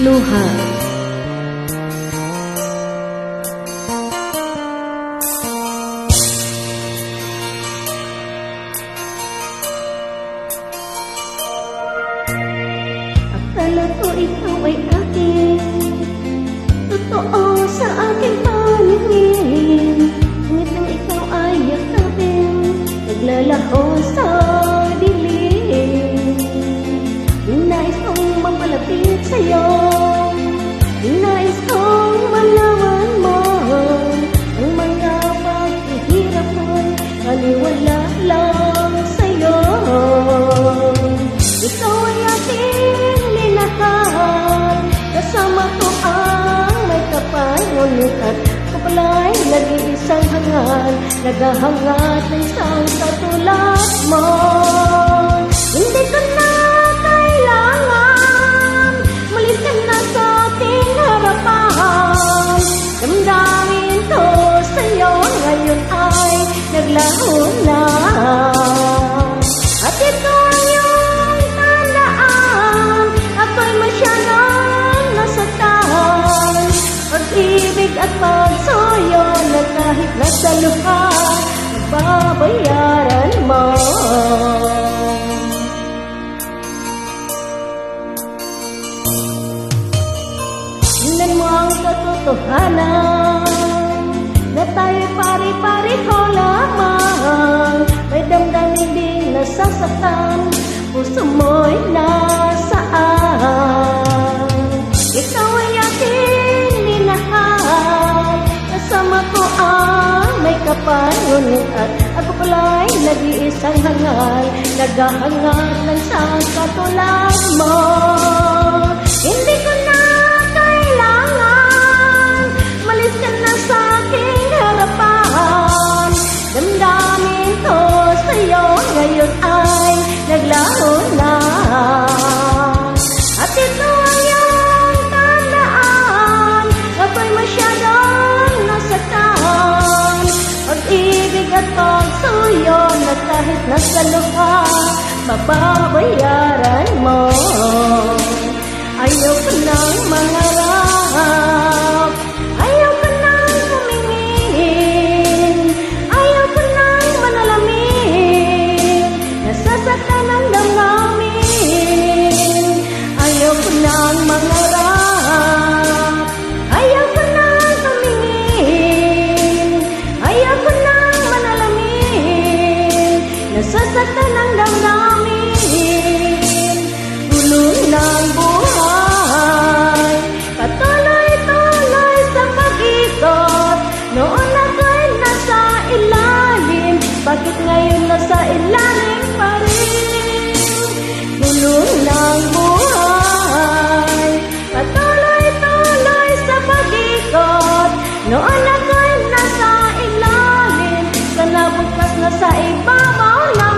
Luha. Akala ko ikaw ay akin, totoo sa aking paningin. Ngunit nang ikaw ay yakapin, naglalaho sa dilim. Nais kong mapalapit sa'yo, nais kong malaman mo ang mga paghihirap ko'y kaliwala lang sa'yo. Ikaw ay aking minahal, kasama ko ang may kapal. Ngunit at ako pala'y nag-iisang hangal, naghahangad ng isang katulad mo. Hindi ko na kailangan, malis ka na sa ating harapan. Damdamin ko sa'yo ngayon ay naglaho na. At ito ang iyong tandaan, ako'y masyadong nasaktan. Pag-ibig at pagsuyo na kahit nasa luha, babayaran mo. Tingnan mo ang katotohanan, na tayo'y pari-pareho lamang. May damdamin din nasasaktan, puso mo'y nasaan. Ikaw ay aking minahal, kasama ko ang may kapal. Ngunit at ako pala'y nag-iisang hangal, naghahangad ng isang katulad mo. Hindi ko na kailangan, malis ka na sa aking harapan. Damdamin ko sa'yo ngayon ay naglaho na. At ito ang iyong tandaan, ako'y masyadong nasaktan. Pag-ibig at pagsuyo na kahit nasa luha, mababayaran mo. Ayaw ko nang mangarap, ayaw ko nang humingin, ayaw ko nang manalamin, nasasaktan ang damdamin. Ayaw ko nang mangarap, ayaw ko nang humingin, ayaw ko nang manalamin, nasasaktan ang damdamin. Gulong ng buhay, patuloy-tuloy sa pag-ikot. Noon ako'y nasa ilalim, bakit ngayon nasa ilalim pa rin? Gulong ng buhay, patuloy-tuloy sa pag-ikot. Noon ako'y nasa ilalim, sana bukas nasa ibabaw na.